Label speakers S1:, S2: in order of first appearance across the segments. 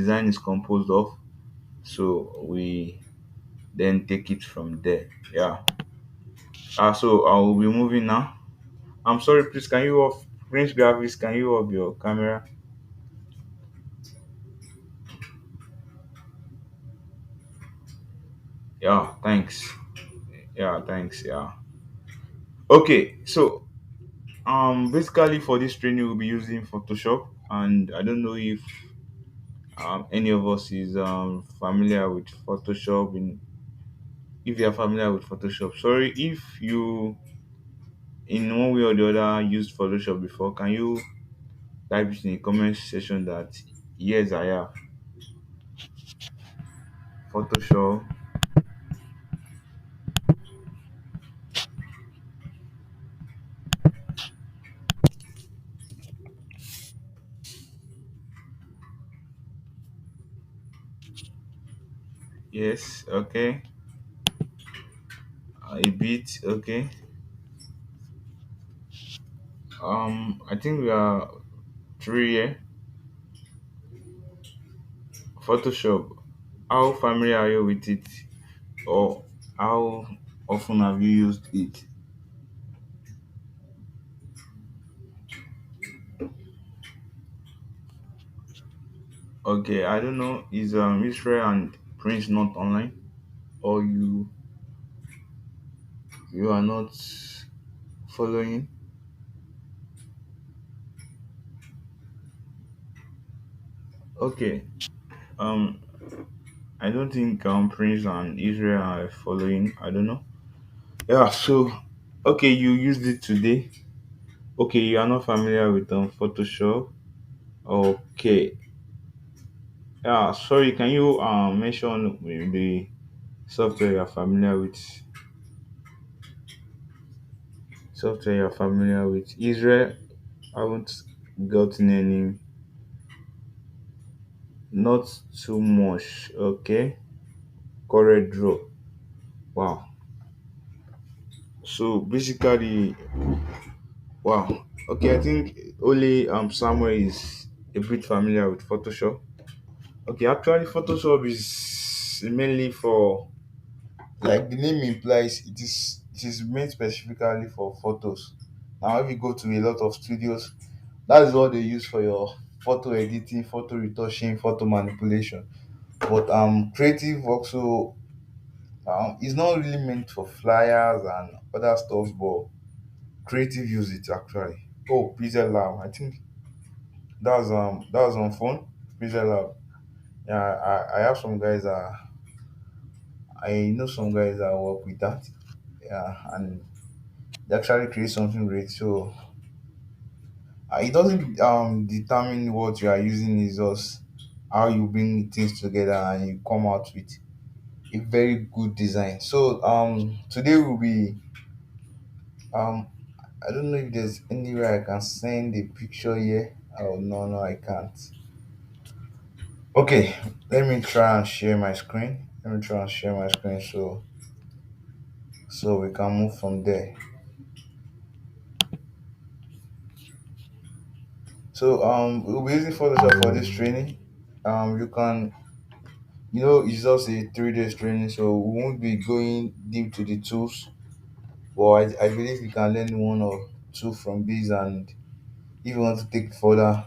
S1: design is composed of. So we then take it from there. Yeah. So I will be moving now. I'm sorry, please. Can you off Prince Graphics? Can you off your camera? Yeah. Thanks. Yeah. Thanks. Yeah. Okay. So basically for this training we'll be using Photoshop, and I don't know if any of us is familiar with Photoshop. If you are familiar with Photoshop, sorry if you in one way or the other used Photoshop before. Can you type it in the comment section that yes I have Photoshop? Yes. Okay. A bit. Okay. I think we are three here. Photoshop. How familiar are you with it, or how often have you used it? Okay, I don't know. Is Israel and Prince not online, or you are not following? Okay. Um, I don't think Prince and Israel are following. I don't know. Yeah. So, okay, you used it today. Okay, you are not familiar with Photoshop. Okay. Yeah. Sorry. Can you mention the software you're familiar with? Software you're familiar with? Israel. I haven't gotten any. Not too much. Okay. Correct draw. Wow. So basically, wow. Okay, I think only Samuel is a bit familiar with Photoshop. Okay, actually Photoshop is mainly for, like the name implies, it is made specifically for photos. Now if you go to a lot of studios, that is what they use for your photo editing, photo retouching, photo manipulation. But creative also, it's not really meant for flyers and other stuff, but creative use it actually. Oh, Pixel Lab. I think that was on phone. Pixel Lab. Yeah, I have some guys I know some guys that work with that. Yeah, and they actually create something great. So it doesn't determine what you are using, is just how you bring things together and you come out with a very good design. So today will be um I don't know if there's anywhere I can send a picture here. Oh no, no, I can't. Okay, let me try and share my screen. Let me try and share my screen so we can move from there. So we'll be using Photoshop for this training. You can, it's just a 3 days training, so we won't be going deep to the tools. But I believe you can learn one or two from these, and if you want to take further,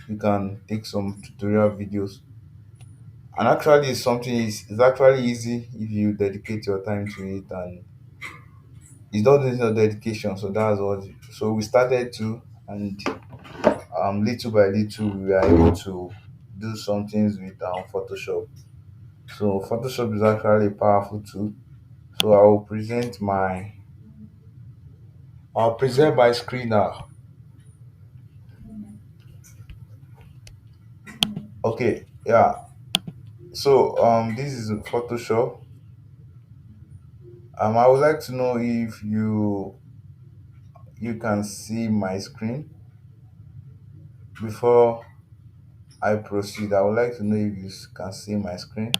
S1: you can take some tutorial videos. And actually, it's actually easy if you dedicate your time to it, and it's not just your dedication. So that's what. So we started to, and little by little, we are able to do some things with Photoshop. So Photoshop is actually a powerful tool. So I'll present my screen now. Okay, yeah. So this is Photoshop. I would like to know if you can see my screen before I proceed. I would like to know if you can see my screen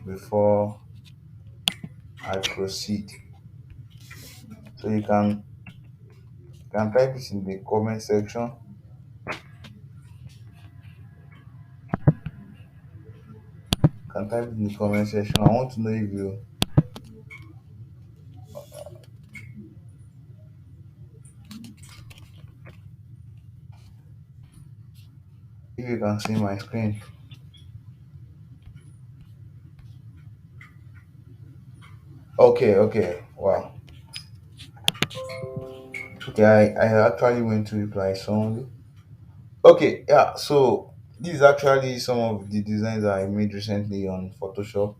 S1: before I proceed. So you can type it in the comment section. can type it in the comment section. I want to know if you can see my screen. Okay, okay. Wow. Okay, I actually went to reply someone. Okay, yeah. So this is actually some of the designs that I made recently on Photoshop.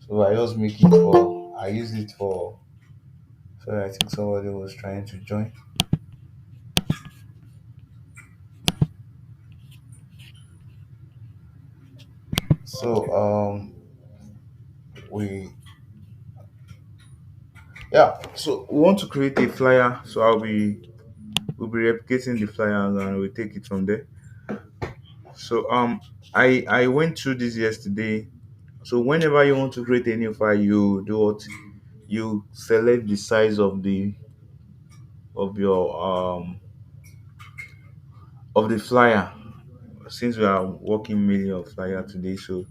S1: So I just make it for I use it for. Sorry, I think somebody was trying to join. So we yeah. So we want to create a flyer. So we'll be replicating the flyers and we'll take it from there. So I went through this yesterday. So whenever you want to create a new file, you do what? You select the size of your of the flyer. Since we are working mainly on flyer today, so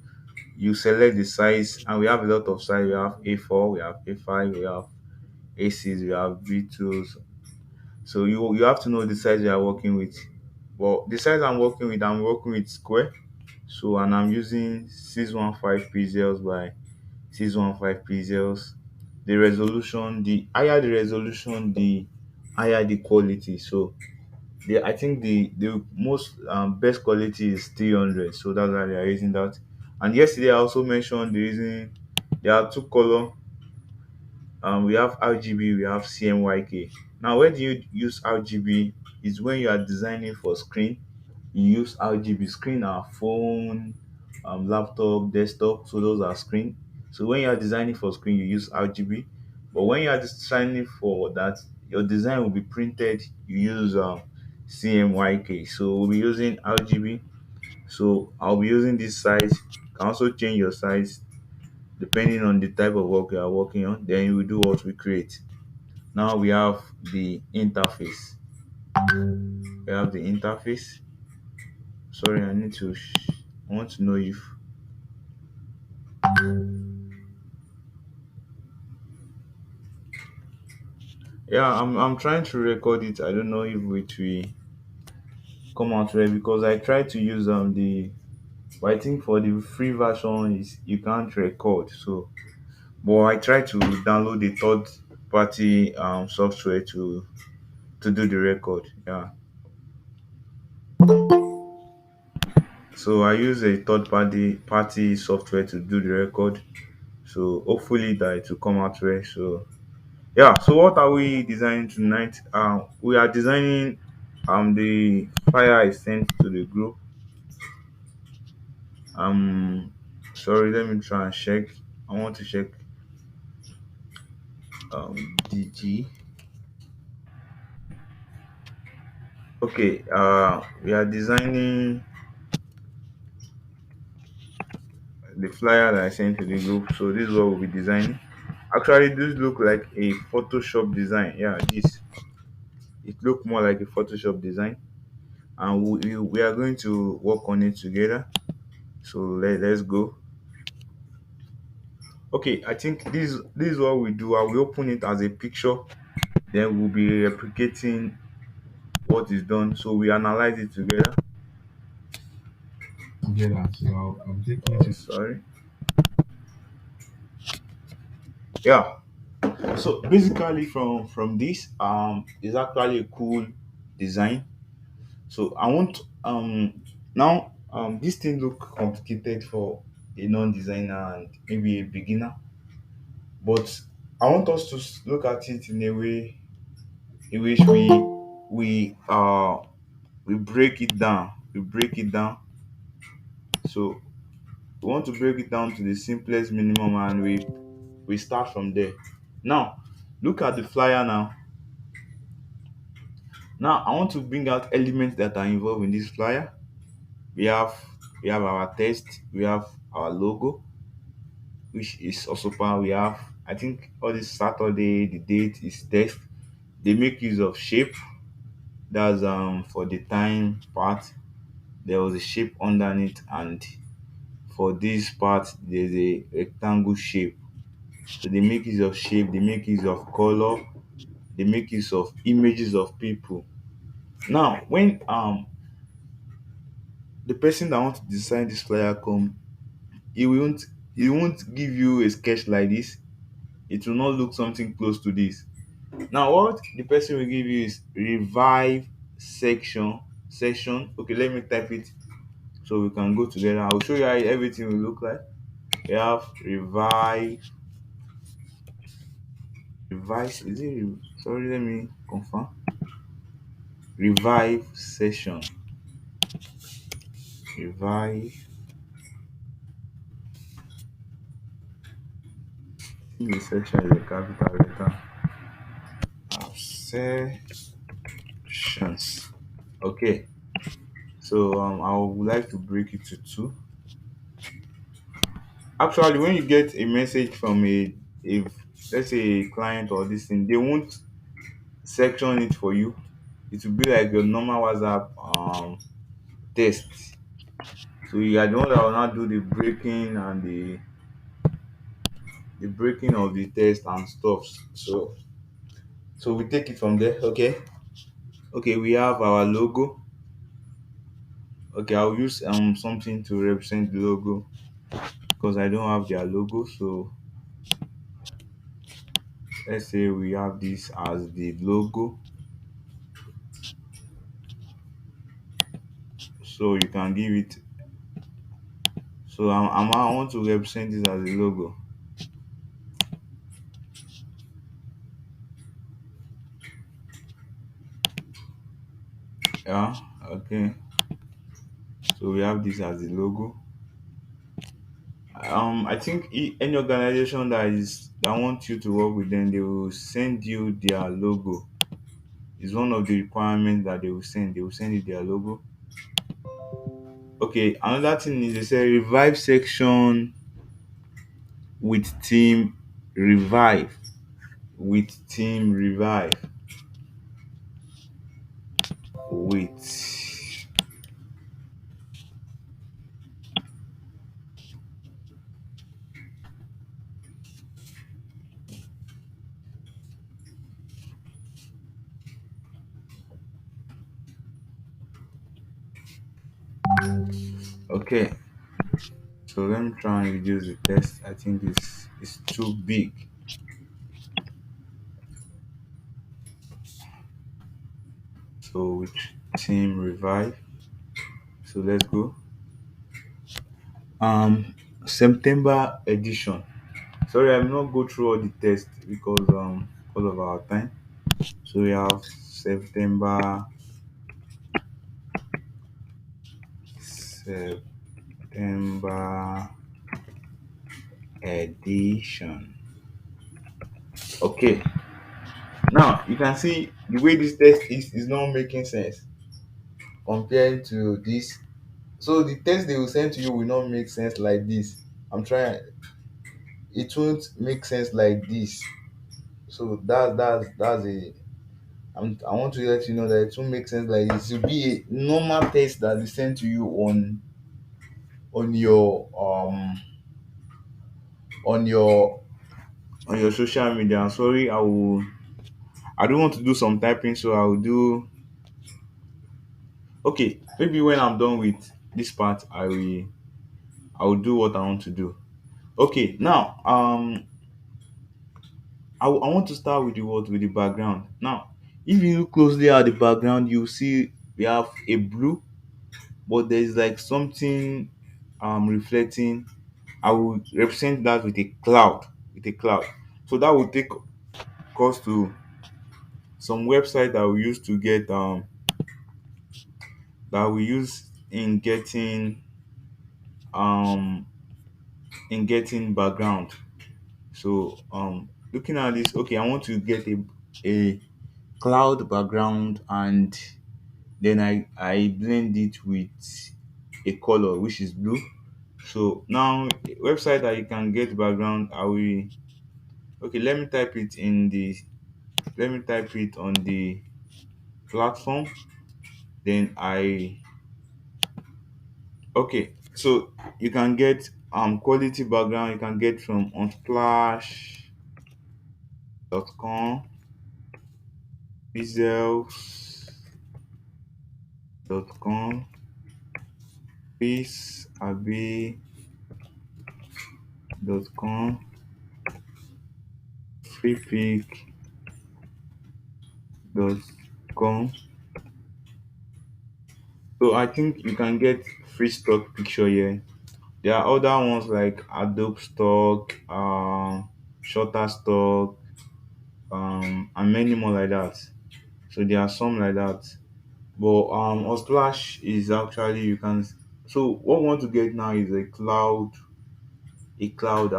S1: you select the size, and we have a lot of size. We have A4, we have A5, we have A6, we have B2s. So you have to know the size you are working with. But the size I'm working with square. So and I'm using 615 pixels by 615 pixels. The resolution, the higher the resolution, the higher the quality. So I think the most best quality is 300. So that's why they are using that. And yesterday I also mentioned the reason there are two color. We have RGB, we have CMYK. Now, when do you use RGB? Is when you are designing for screen. You use RGB. Screen are phone, laptop, desktop. So those are screen. So when you are designing for screen, you use RGB. But when you are designing for that, your design will be printed. You use CMYK. So we'll be using RGB. So I'll be using this size. You can also change your size depending on the type of work you are working on. Then you will do what we create. Now we have the interface. We have the interface. Sorry, I want to know if yeah, I'm trying to record it. I don't know if it will come out right because I tried to use the but I think for the free version is you can't record. So but I tried to download the third party software to do the record. Yeah. So I use a third party software to do the record. So hopefully that it will come out well. So yeah. So what are we designing tonight? We are designing the fire I sent to the group. Um, sorry, let me try and check. I want to check DG. Okay. We are designing the flyer that I sent to the group. So this is what we'll be designing. Actually, this look like a Photoshop design. Yeah, this it look more like a Photoshop design, and we are going to work on it together. So let's go. Okay, I think this is what we do. I will open it as a picture, then we'll be replicating what is done. So we analyze it together. So I'm taking it. Sorry. Yeah. So basically, from this, is actually a cool design. So I want now this thing look complicated for a non-designer and maybe a beginner, but I want us to look at it in a way in which we we break it down. We break it down. So we want to break it down to the simplest minimum, and we start from there. Now, look at the flyer now. Now I want to bring out elements that are involved in this flyer. We have we have our text, we have our logo, which is also part. We have I think all this Saturday, the date is text. They make use of shape. That's for the time part. There was a shape underneath, and for this part there's a rectangle shape. So they make use of shape, they make use of color, they make use of images of people. Now when the person that wants to design this flyer come, he won't give you a sketch like this. It will not look something close to this. Now what the person will give you is revive section. Okay, let me type it so we can go together. I'll show you how everything will look like. We have revive, is it sorry, let me confirm. Revive session. Revive, I think the section is a capital letter. Sessions. Okay, so I would like to break it to two. Actually, when you get a message from a let's say a client or this thing, they won't section it for you. It will be like your normal WhatsApp test. So you are the one that will not do the breaking and the breaking of the test and stuff. So we take it from there. Okay. Okay, we have our logo. Okay, I'll use something to represent the logo because I don't have their logo. So let's say we have this as the logo. So you can give it. So I want to represent this as a logo. Yeah. Okay. So we have this as the logo. I think any organization that wants you to work with them, they will send you their logo. It's one of the requirements that they will send. They will send you their logo. Okay. Another thing is they say revive section with team revive with okay. So let me try and reduce the text. I think it's too big. So with team revive. So let's go. Um September edition. Sorry, I'm not go through all the tests because of our time. So we have September edition. Okay. Now you can see the way this test is not making sense compared to this. So the test they will send to you will not make sense like this. I'm trying, it won't make sense like this. So that's a I want to let you know that it won't make sense like this. It will be a normal test that is sent to you on your on your on your social media. I'm sorry, I don't want to do some typing, so I will do. Okay, maybe when I'm done with this part, I will do what I want to do. Okay, now I want to start with the what with the background. Now, if you look closely at the background, you see we have a blue, but there is like something reflecting. I will represent that with a cloud, So that will take us to some website that we use to get that we use um in getting background. So looking at this, okay, I want to get a cloud background, and then I blend it with a color which is blue. So now website that you can get background, I will. Okay, let me type it on the platform. Then I Okay, So you can get quality background. You can get from unsplash.com, pixels.com, peaceabbey.com, freepik.com. So I think you can get free stock picture here. There are other ones like Adobe stock, Shutterstock, and many more like that. So there are some like that. But Unsplash is actually you can. So what we want to get now is a cloud, a cloud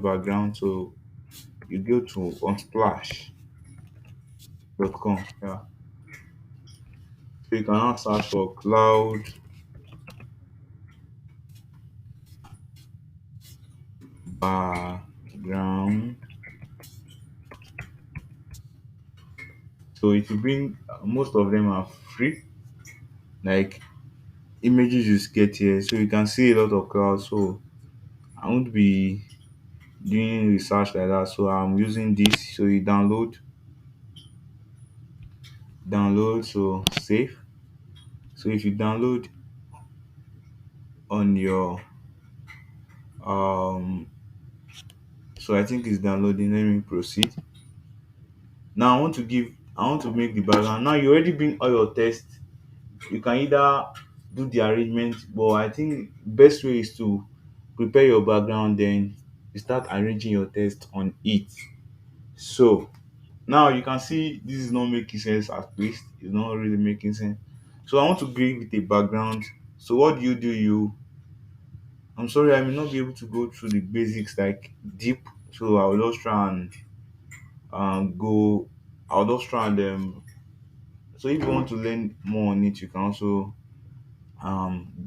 S1: background. So you go to unsplash.com. Yeah. So you can now search for cloud background. So it will bring most of them are free, like images you get here. So you can see a lot of clouds. So I won't be doing research like that. So I'm using this. So you download, so save. So if you download on your um so I think it's downloading. Let me proceed. Now I want to make the background. Now you already bring all your tests. You can either do the arrangement, but I think best way is to prepare your background, then you start arranging your text on it. So now you can see this is not making sense at least. It's not really making sense. So I want to create with a background. So what do? I'm sorry, I may not be able to go through the basics like deep. So I'll just try and go. I'll just try and so if you want to learn more on it, you can also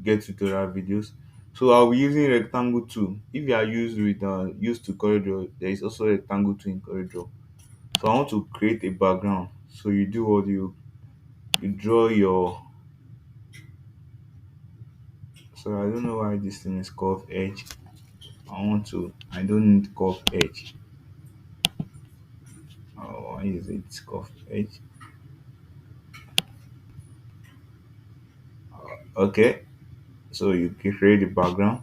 S1: get tutorial videos. So I'll be using rectangle tool. If you are used to corridor, there is also rectangle tool in corridor. So I want to create a background. So you do what you draw your. So I don't know why this thing is curved edge. I don't need curved edge. Why is it curved edge? Okay, so you create the background.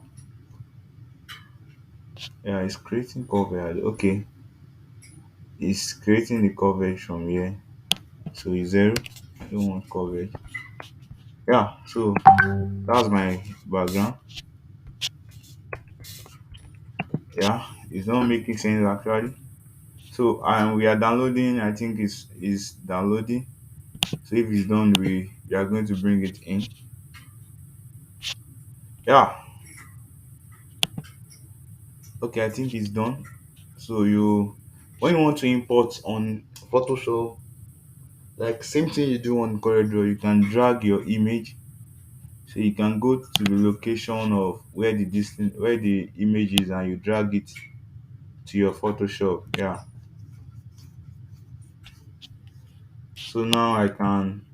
S1: Yeah, it's creating coverage. Okay, it's creating the coverage from here. So it's zero. I don't want coverage. Yeah, so that's my background. Yeah, it's not making sense actually. So we are downloading. I think it's downloading. So if it's done, we are going to bring it in. Yeah, okay, I think it's done. So when you want to import on Photoshop, like same thing you do on Corridor, you can drag your image. So you can go to the location of where the image is, and you drag it to your Photoshop. Yeah. So now I can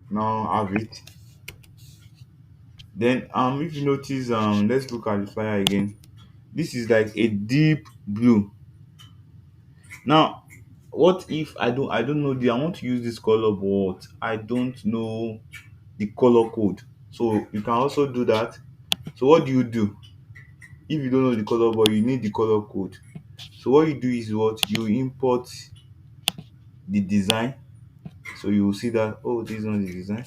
S1: now have it. Then if you notice let's look at the flyer again. This is like a deep blue. Now what if I don't know the I want to use this color, but I don't know the color code. So you can also do that. So what do you do if you don't know the color but you need the color code? So what you do is what you import the design. So you will see that, oh, this one is design.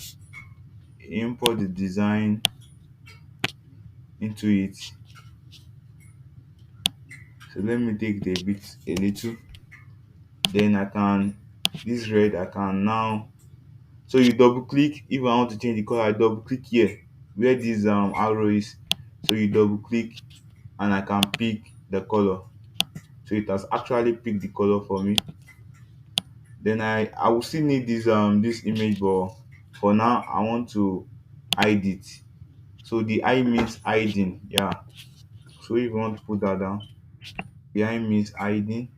S1: Import the design into it. So let me take the bit a little. Then I can this red I can now. So you double click. If I want to change the color, I double click here where this arrow is. So you double click and I can pick the color. So it has actually picked the color for me. Then I will still need this image, but for now I want to hide it. So the I means hiding. Yeah. So if you want to put that down, the I means hiding.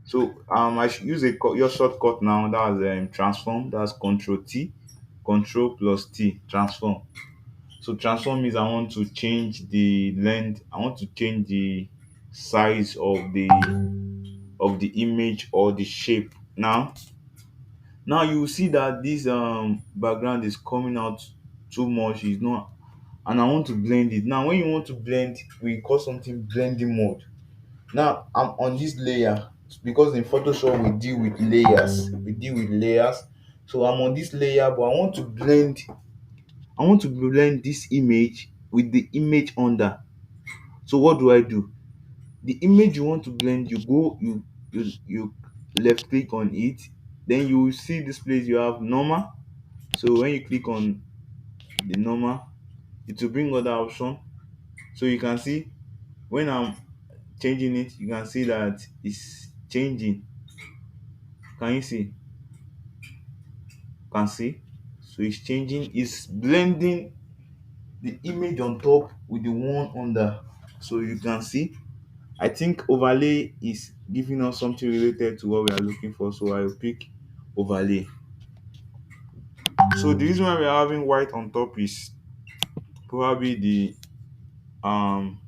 S1: So I should use your shortcut now. That's transform. That's Control T. Control plus T, transform. So transform means I want to change the length, I want to change the size of the image or the shape. Now you will see that this background is coming out too much. It's not, and I want to blend it. Now when you want to blend, we call something blending mode. Now I'm on this layer because in Photoshop we deal with layers. We deal with layers. So I'm on this layer, but I want to blend this image with the image under. So what do I do? The image you want to blend, you left click on it, then you will see this place you have normal. So when you click on the normal, it will bring other option. So you can see when I'm changing it, you can see that it's changing. Can you see? Can see? So it's changing, it's blending the image on top with the one under. So you can see, I think overlay is giving us something related to what we are looking for. So I will pick overlay. So the reason why we are having white on top is probably um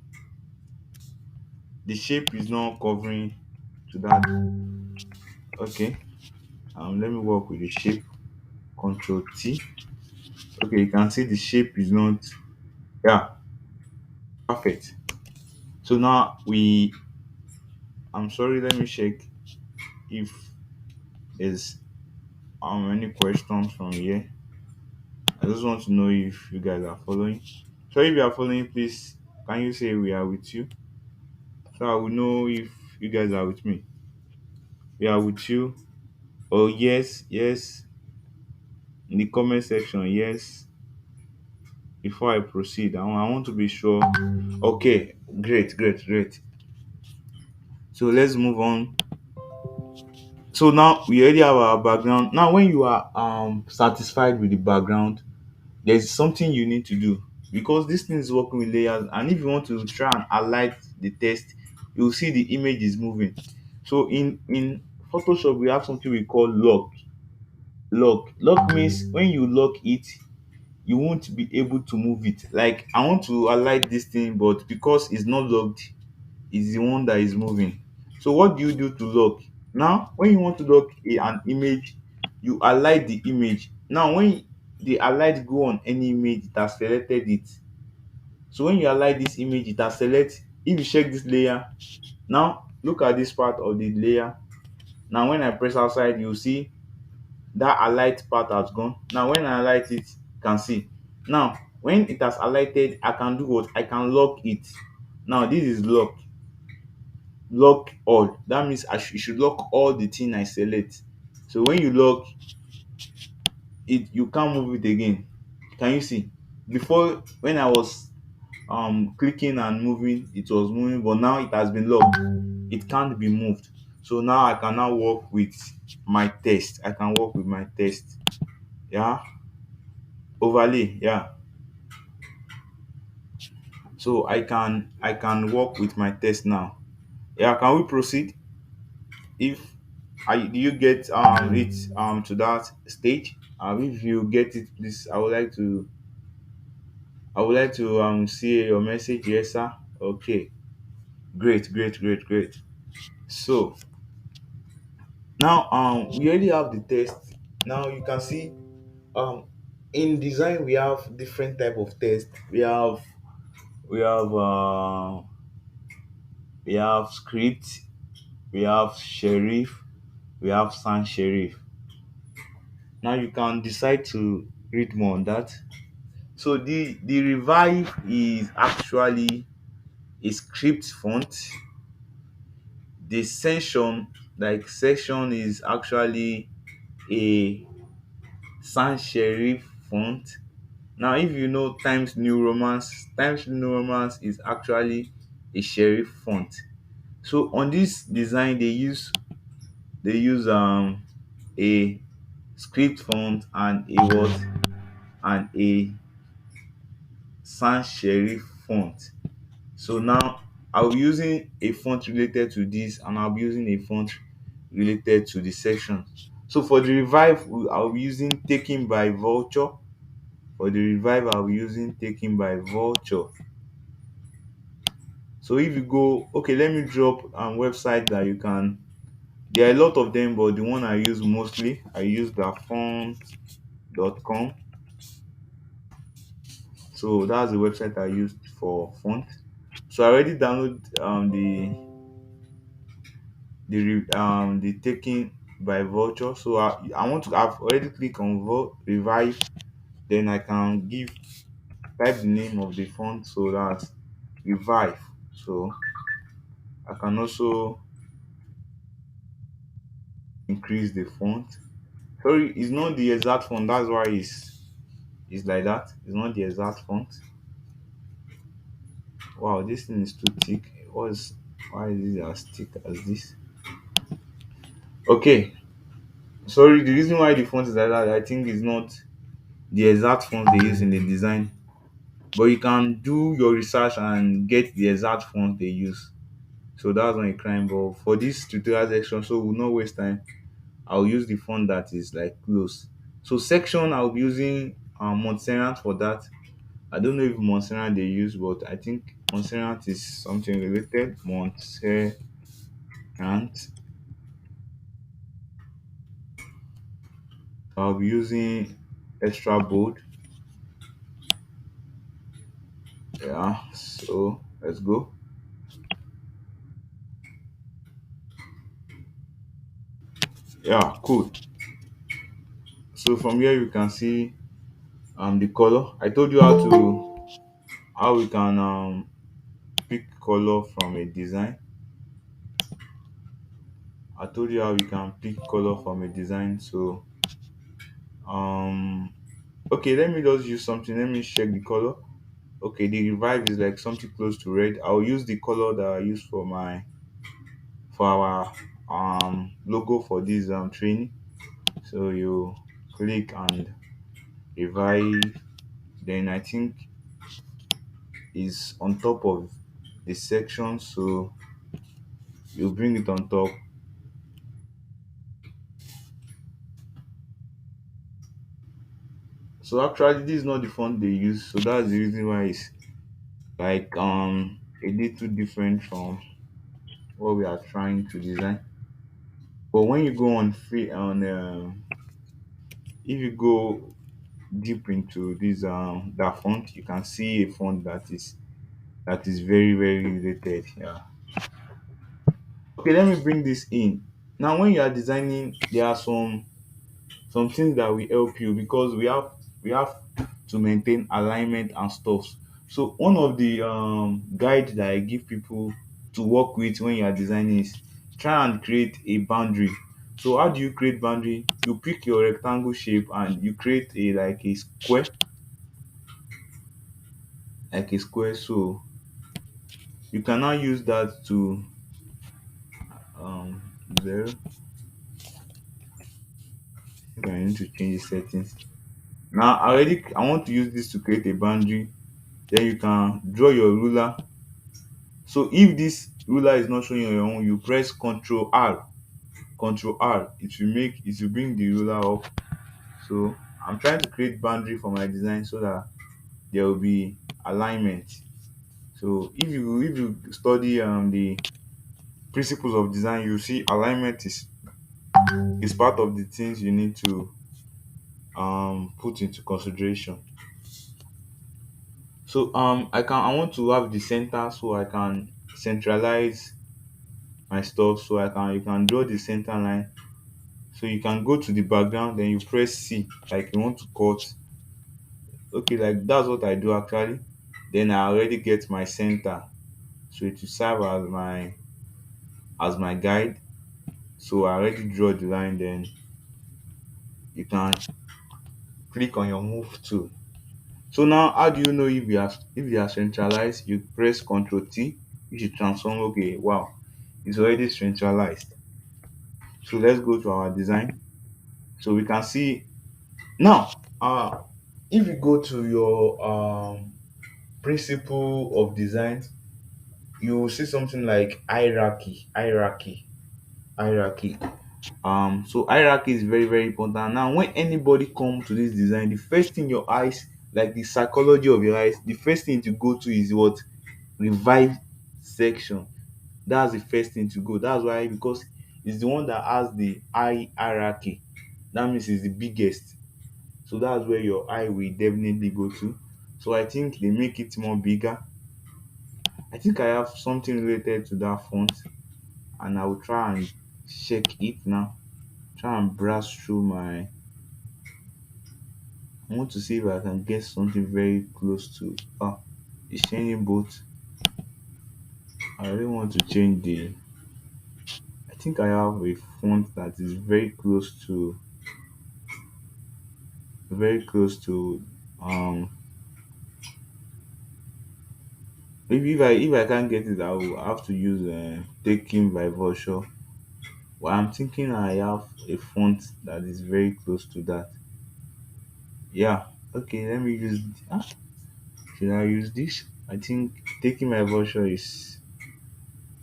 S1: the shape is not covering to that. Okay. Let me work with the shape. Control T. Okay, you can see the shape is not, yeah, perfect. So now I'm sorry, let me check if there's any questions from here. I just want to know if you guys are following. So if you are following, please can you say we are with you? So I will know if you guys are with me. We are with you. Oh yes, yes. In the comment section, yes. Before I proceed, I want to be sure. Okay, great, great, great. So let's move on. So now we already have our background. Now when you are satisfied with the background, there's something you need to do because this thing is working with layers, and if you want to try and highlight the text, you'll see the image is moving. So in Photoshop we have something we call lock means when you lock it, you won't be able to move it. Like I want to highlight this thing, but because it's not locked, it's the one that is moving. So what do you do to lock? Now when you want to lock an image, you highlight the image. Now when the highlight go on any image, it has selected it. So when you highlight this image, it has select. If you check this layer, now look at this part of the layer. Now when I press outside, you see that highlight part has gone. Now when I highlight it, you can see. Now when it has highlighted, I can do what? I can lock it. Now this is lock all. That means you should lock all the thing I select. So when you lock it, you can't move it again. Can you see? Before when I was clicking and moving, it was moving, but now it has been locked. It can't be moved. So now I can now work with my text. I can work with my text. Yeah. Overlay. Yeah. So I can work with my text now. Yeah. Can we proceed? If do you get it to that stage? If you get it, please, I would like to see your message. Yes, sir. Okay. Great, great, great, great. So now we already have the test. Now you can see um in design we have different type of test. We have script, we have sheriff, we have sans sheriff. Now you can decide to read more on that. So the revive is actually a script font. The section is actually a sans serif font. Now if you know Times New Romance is actually a serif font. So on this design they use a script font and a what and a sans serif font. So now I'll be using a font related to this, and I'll be using a font related to the section. So for the revive, I'll be using taken by vulture. For the revive, I'll be using taken by vulture. So if you go, okay, let me drop website that you can. There are a lot of them, but the one I use mostly, I use the font.com. So that's the website I used for font. So I already download the taking by vulture. So I want to. I've already clicked on revive. Then I can type the name of the font, so that's revive. So I can also increase the font. Sorry, it's not the exact font. That's why it's like that. It's not the exact font. Wow, this thing is too thick. Why is it as thick as this? Okay, sorry. The reason why the font is like that, I think, is not the exact font they use in the design. But you can do your research and get the exact font they use. So that's not a crime. But for this tutorial section, so we'll not waste time, I'll use the font that is like close. So section, I'll be using Montserrat for that. I don't know if Montserrat they use, but I think Montserrat is something related. Montserrat. I'll be using extra bold. Yeah, so let's go. Yeah, cool. So from here you can see the color. I told you how we can pick color from a design. I told you how we can pick color from a design. So um okay, let me just use something. Let me check the color. Okay, the revive is like something close to red. I'll use the color that I use for our logo for this training. So you click and revive, then I think is on top of the section, so you bring it on top. So actually this is not the font they use, so that's the reason why it's like a little different from what we are trying to design. But when you go on free on if you go deep into this that font, you can see a font that is very very related. Yeah. Okay, let me bring this in. Now when you are designing, there are some things that will help you, because we have to maintain alignment and stuff. So one of the guides that I give people to work with when you are designing is try and create a boundary. So how do you create boundary? You pick your rectangle shape and you create a like a square, so you can now use that to um zero. I think I need to change the settings. Now I want to use this to create a boundary. Then you can draw your ruler. So if this ruler is not showing on your own, you press Control R. It will bring the ruler up. So I'm trying to create boundary for my design so that there will be alignment. So if you study the principles of design, you see alignment is part of the things you need to put into consideration. So I want to have the center, so I can centralize my stuff. So you can draw the center line. So you can go to the background, then you press C, like you want to cut. Okay, like that's what I do actually. Then I already get my center, so it will serve as my guide. So I already draw the line. Then you can click on your move tool. So now how do you know if you are centralized? You press Ctrl T, you should transform. Okay, wow, it's already centralized. So let's go to our design. So we can see now, if you go to your principle of design, you will see something like hierarchy. So hierarchy is very very important. Now when anybody come to this design, the first thing your eyes, like the psychology of your eyes, the first thing to go to is what? Revive section. That's the first thing to go. That's why, because it's the one that has the high hierarchy. That means it's the biggest. So that's where your eye will definitely go to. So I think they make it more bigger. I think I have something related to that font, and I will try and check it now. Try and browse through my. I want to see if I can get something very close to. It's changing both. I really want to change the. I think I have a font that is very close to. Um, maybe if I can't get it, I will have to use taking by virtue. Well, I'm thinking I have a font that is very close to that. Yeah. Okay. Let me use. Should I use this? I think taking my virtue is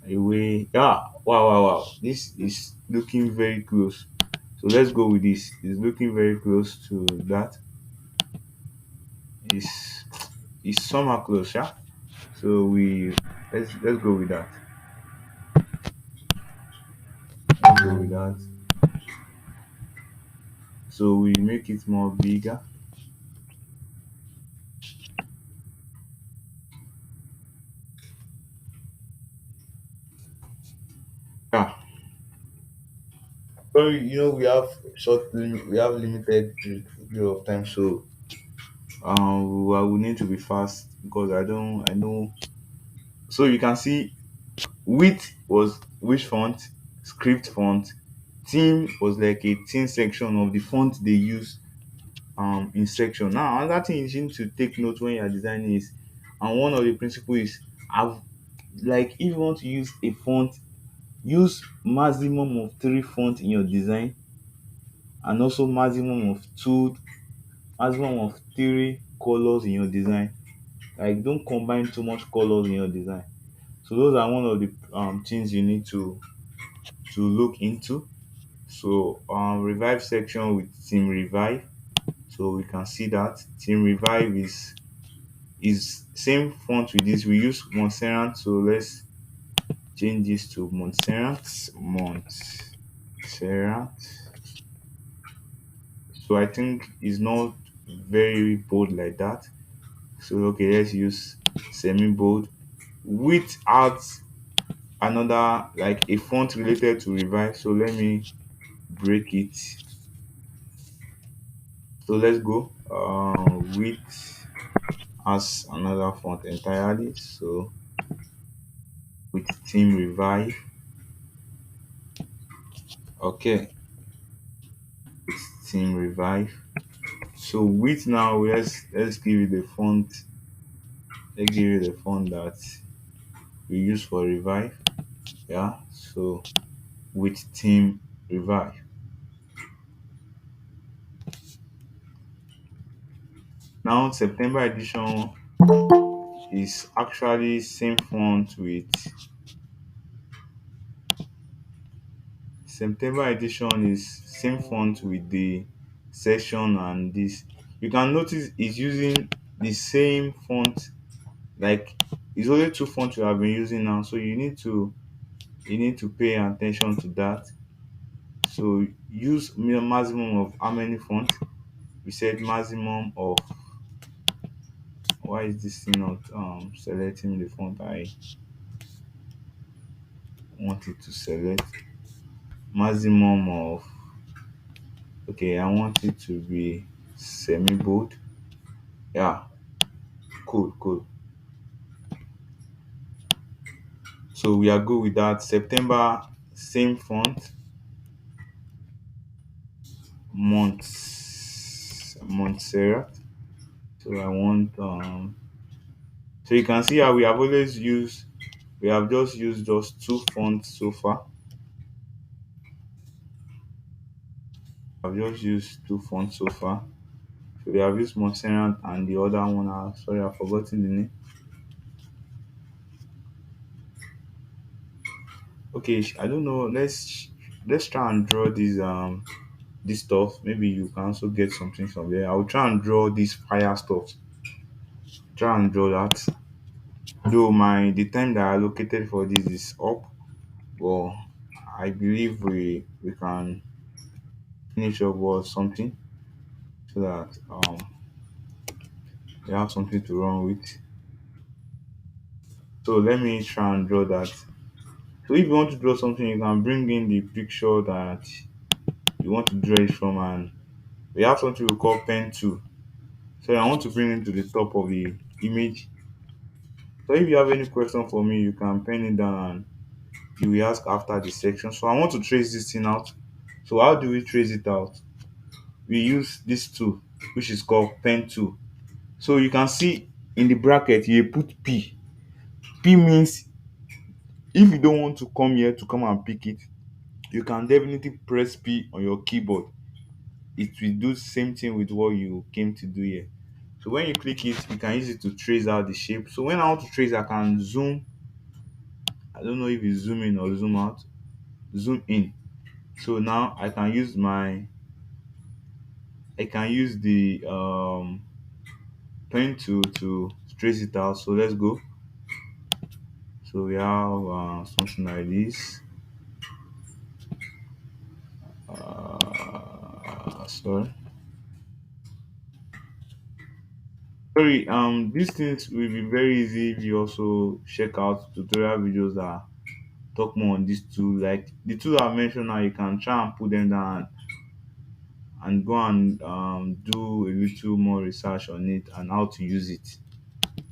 S1: a way. Yeah. Wow. Wow. Wow. This is looking very close. So let's go with this. It's looking very close to that. It's it's somehow close. Yeah. So let's go with that. Let's go with that. So we make it more bigger. Yeah. So we have we have limited period of time, so I will need to be fast because I know. So you can see width was which font, script font, theme was like a theme section of the font they use in section. Now another thing you need to take note when you're designing is, and one of the principles is, have, like, if you want to use a font, use maximum of three fonts in your design, and also maximum of three colors in your design. Like, don't combine too much colors in your design. So those are one of the things you need to look into. So revive section with team revive. So we can see that team revive is same font with this. We use Montserrat, so let's change this to Montserrat. So I think it's not very bold like that. So okay, let's use semi bold. Width adds another, like, a font related to revive. So let me break it. So let's go. Width as another font entirely. So with team revive. Okay, with team revive. So width now, let's give it the font. Let's give it the font that we use for revive. Yeah. So with team revive. Now September edition is actually same font with September edition is same font with the section, and this, you can notice it's using the same font. Like, it's only two fonts you have been using now, so you need to pay attention to that. So use maximum of how many fonts? We said maximum of. Why is this thing not selecting the font I wanted to select? Maximum of. Okay, I want it to be semi bold. Yeah, cool, cool. So we are good with that. September, same font. Montserrat. So I want so you can see how we have just used just two fonts so far. I've just used two fonts so far. So we have used Montserrat and the other one. Sorry, I've forgotten the name. Okay, I don't know. let's try and draw this stuff. Maybe you can also get something from there. I'll try and draw this fire stuff. Try and draw that. Though my the time that I allocated for this is up, but I believe we can finish up with something so that we have something to run with. So let me try and draw that. So if you want to draw something, you can bring in the picture that you want to draw it from, and we have something we call pen tool. So I want to bring it to the top of the image. So if you have any question for me, you can pen it down and you will ask after the section. So I want to trace this thing out. So how do we trace it out? We use this tool, which is called pen tool. So you can see in the bracket you put P. P means if you don't want to come here to come and pick it, you can definitely press P on your keyboard. It will do the same thing with what you came to do here. So when you click it, you can use it to trace out the shape. So when I want to trace, I can zoom. I don't know if it's zoom in or zoom out. Zoom in. So now I can use the pen tool to trace it out. So let's go. So we have something like this. Sorry. Sorry, these things will be very easy if you also check out tutorial videos that talk more on these two. Like the two I mentioned now, you can try and put them down and go and do a little more research on it and how to use it.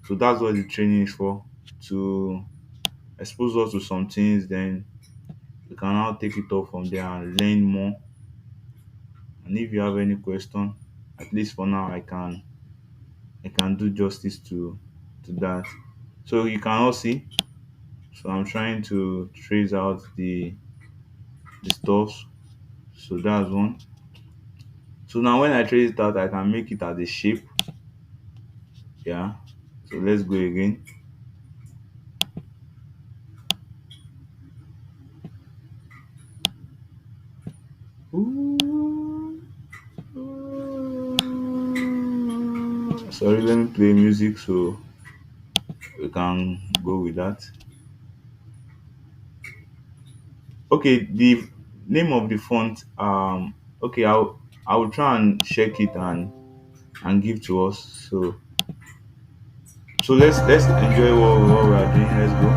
S1: So that's what the training is for, to expose us to some things, then you can now take it up from there and learn more. And if you have any question, at least for now I can do justice to that. So you can all see. So I'm trying to trace out the stuff. So that's one. So now when I trace it out, I can make it as a shape. Yeah. So let's go again. Sorry, let me play music so we can go with that. Okay, the name of the font. Okay, I will try and check it and give to us. So let's enjoy what we are doing. Let's go.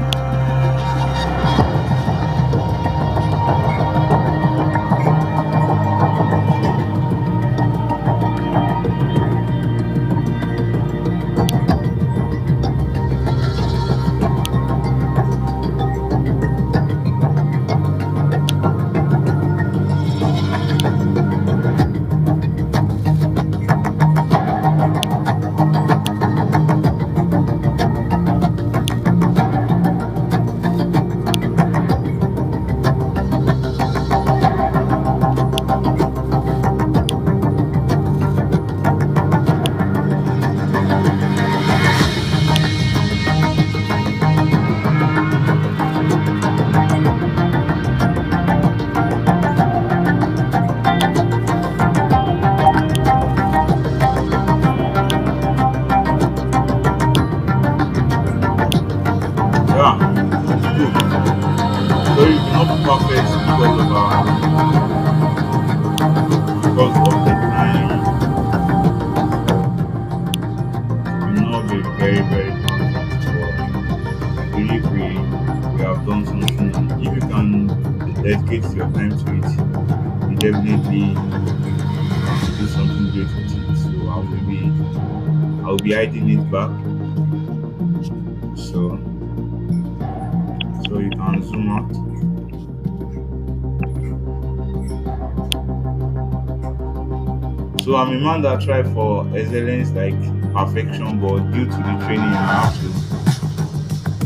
S1: Yeah, good. Sorry, it's not perfect because of the time. It will not be very perfect. But I believe we have done something. And if you can dedicate your time to it, you definitely do something great with it. So I will be hiding it back. So you can zoom out. So I'm a man that try for excellence like perfection, but due to the training I have to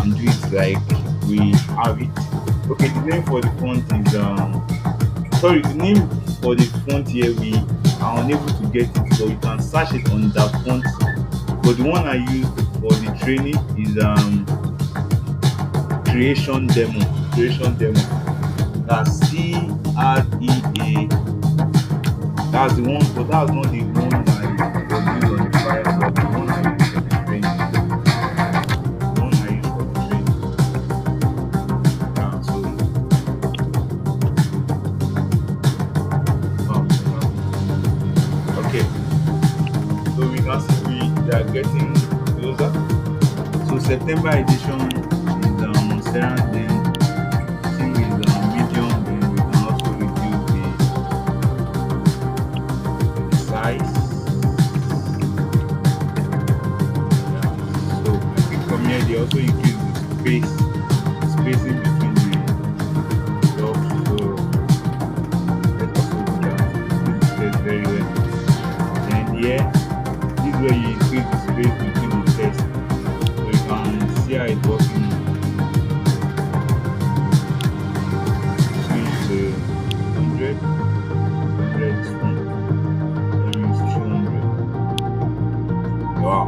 S1: and do it like we have it. Okay, the name for the font is sorry, the name for the font here we are unable to get it, so you can search it on that font. But the one I used for the training is creation demo. That's CREA. That's the one, but that's not the one that was used on the fire, but the one I used for the training. The one I used for the training. Yeah, so okay. So we can see we are getting closer. So September edition is Sarah, then same with medium, then we can also reduce the size. Yeah. So I think from here they also increase the spacing between the dogs. So let's also do that. Increase the space very well. And here, this is where you increase the space between the text. So you can see how it's working. Switch to 100, 100 is fine. Let me use 200. Wow.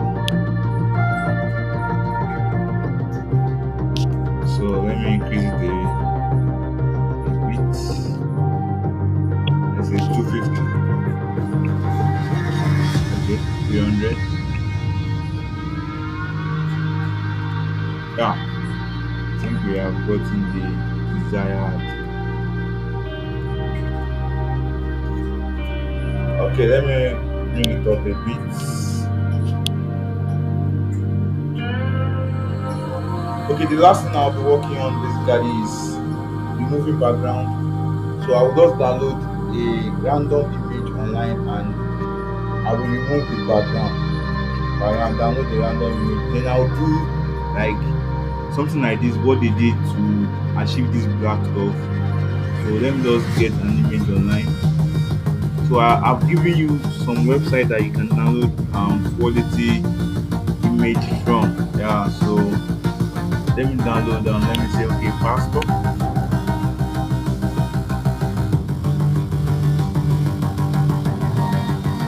S1: So let me increase it a bit. Let's say 250. Okay, 300. Yeah, I think we have gotten the desired. Okay, let me bring it up a bit. Okay, the last thing I'll be working on basically is removing background. So I will just download a random image online and I will remove the background. I can download the random image. Then I'll do like something like this, what they did to achieve this black stuff. So let me just get an image online. So I've given you some website that you can download quality image from. Yeah, so let me download them. Let me say okay, passport. I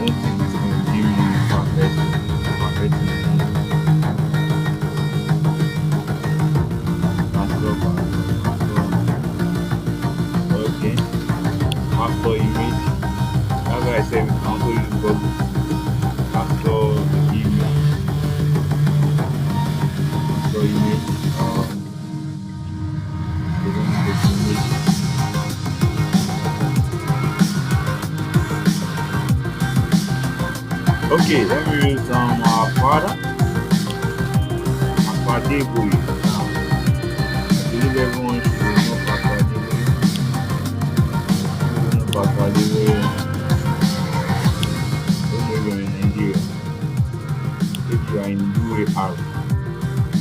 S1: don't think it's gonna give me perfect passport. Okay, passport image. That's why I said we can also use Google passport image. Passport image. So let me get the image. Okay, let me use our father, Akadeboye. I believe everyone should know Akadeboye. You know Akadeboye. Don't know you're in Nigeria. If you are in UAR,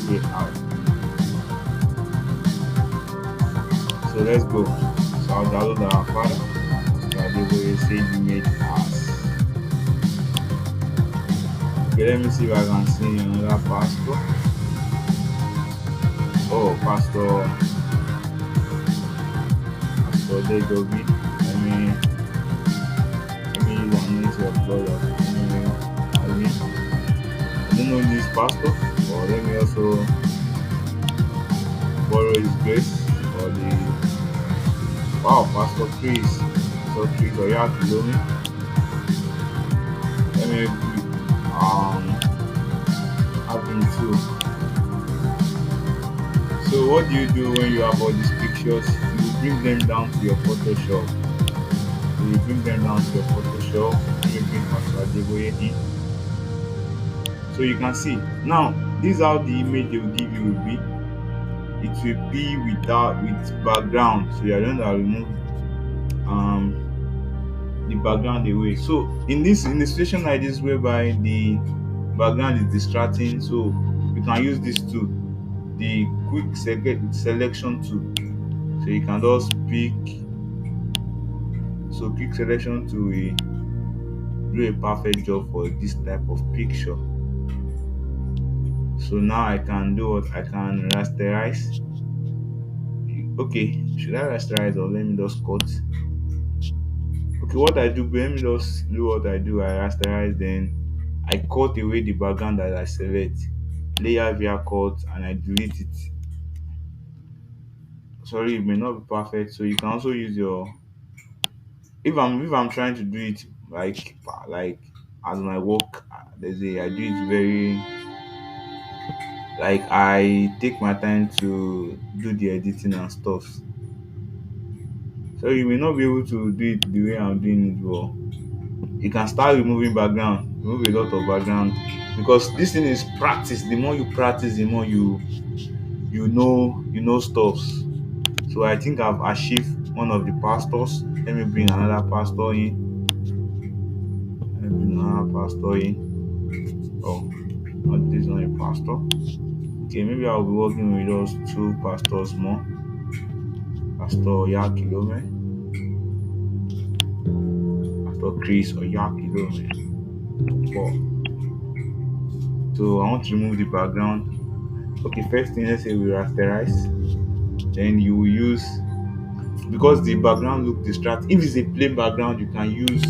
S1: UAR. So let's go. So I'll download our father. Akadeboye save image as. Okay, let me see if I can see another pastor. Oh, Pastor Degobi. Let me use an easy upload of I don't know this pastor, but let me also borrow his grace for the Pastor Chris. So Chris Oyakilomi. Let me have him too. So what do you do when you have all these pictures? You bring them down to your Photoshop. So you bring them down to your Photoshop. You bring Pastor Adeboye in. So you can see now this is how the image they will give you will be. It will be with background. So you are going to remove the background away. So in the situation like this whereby the background is distracting, so you can use this tool, the selection tool. So you can just pick. So quick selection tool will do a perfect job for this type of picture. So now I can do what I can rasterize. Okay, should I rasterize or let me just cut? Okay, what I do, let me just do what I do. I rasterize, then I cut away the background that I select, layer via cut, and I delete it. sorry, it may not be perfect. So you can also use your, if I'm trying to do it like as my work, there's a I do it very, like I take my time to do the editing and stuff. So you may not be able to do it the way I'm doing it, but you can start removing background, remove a lot of background, because this thing is practice. The more you practice, the more you know stuff. So I think I've achieved one of the pastors. Let me bring another pastor in. Let me bring another pastor in. Oh, not this one, a pastor. Okay, maybe I'll be working with those two pastors more. Pastor Yakilome, Pastor Chris or Yakilome. But so I want to remove the background. Okay, first thing, let's say we rasterize. Then you will use, because the background look distract. If it's a plain background, you can use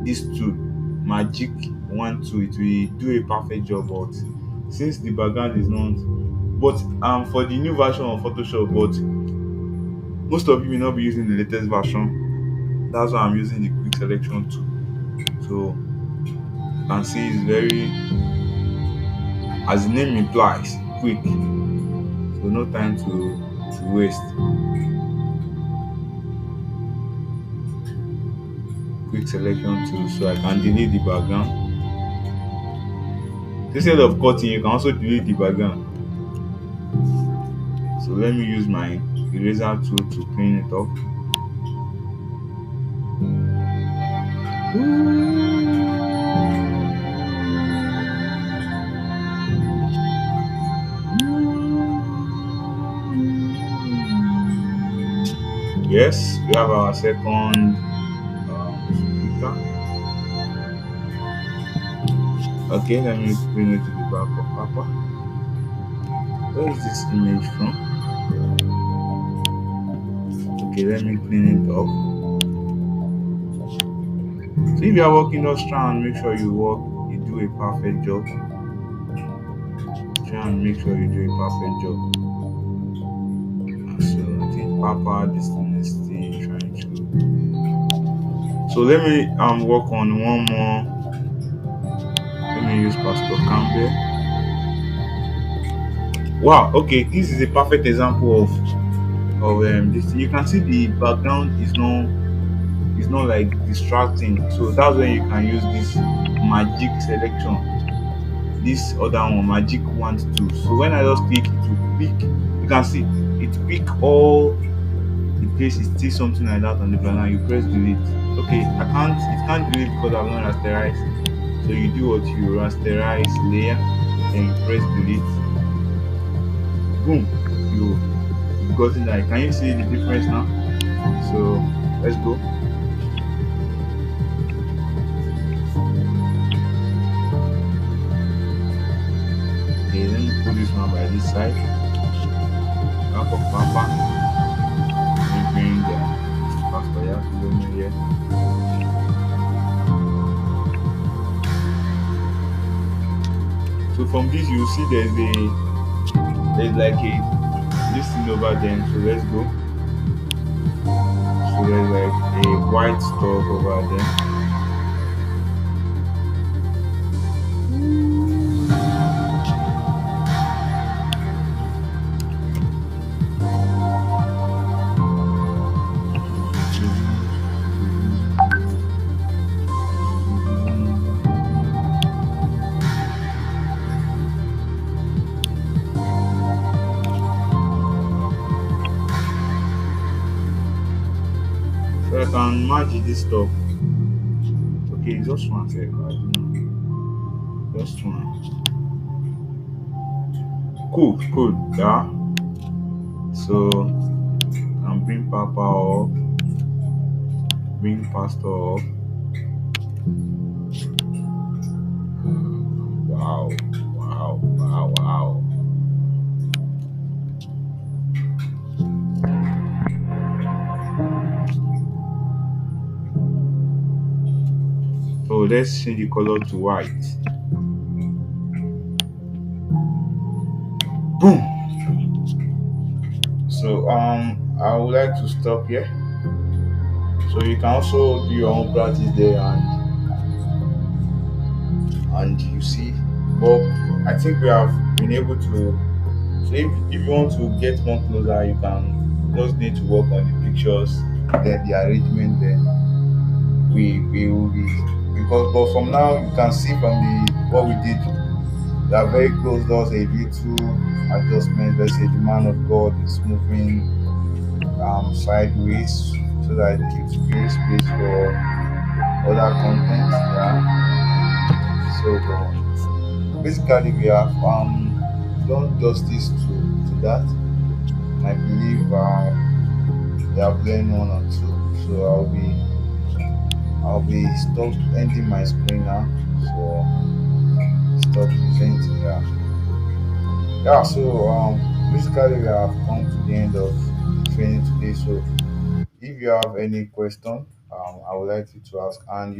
S1: this tool, magic one tool. It will do a perfect job. But since the background is not, but for the new version of Photoshop, but most of you will not be using the latest version. That's why I'm using the quick selection tool. So you can see it's very, as the name implies, quick. So no time to waste. Quick selection tool, so I can delete the background. Instead of cutting, you can also delete the background. So let me use my eraser tool to clean it up. Yes, we have our second speaker. Okay, let me bring it to the back of Papa. Where is this image from? Okay, let me clean it up. So if you are working, just try and make sure you do a perfect job. Try and make sure you do a perfect job. So I think Papa, this thing is still trying to. So let me work on one more. Let me use Pastor Campbell. Wow, okay, this is a perfect example of this. You can see the background is not like distracting. So that's when you can use this magic selection. This other one, magic wand too. So when I just click, it will pick. You can see it pick all the places, still something like that on the background. You press delete. Okay, it can't delete because I've not rasterized. So you do what, you rasterize layer, then you press delete. Boom, you got it. Like, can you see the difference now? So let's go. Okay, let me put this one by this side. Back of Papa. Let me bring the Pastor Yakubu here. So from this you see there's like a this thing over there. So let's go. So there's like a white stuff over there. So I can match this stuff. Okay, just one sec. I don't know. Just one. Cool. Yeah. So I can bring Papa up, bring Pastor up. Wow. So let's change the color to white. Boom. So I would like to stop here. So you can also do your own practice there, and you see. But I think we have been able to. So if you want to get more closer, you can just need to work on the pictures, then the arrangement. Then we will be, because but from now you can see from the what we did, they are very close. Does a little adjustment. Let's say the man of God is moving sideways so that it creates space for other content. Yeah. So basically we have done justice to that. And I believe they have learned one or two. So I'll be stop ending my screen now. So stop presenting. Yeah. Yeah. So basically we have come to the end of the training today. So if you have any question, I would like you to ask, and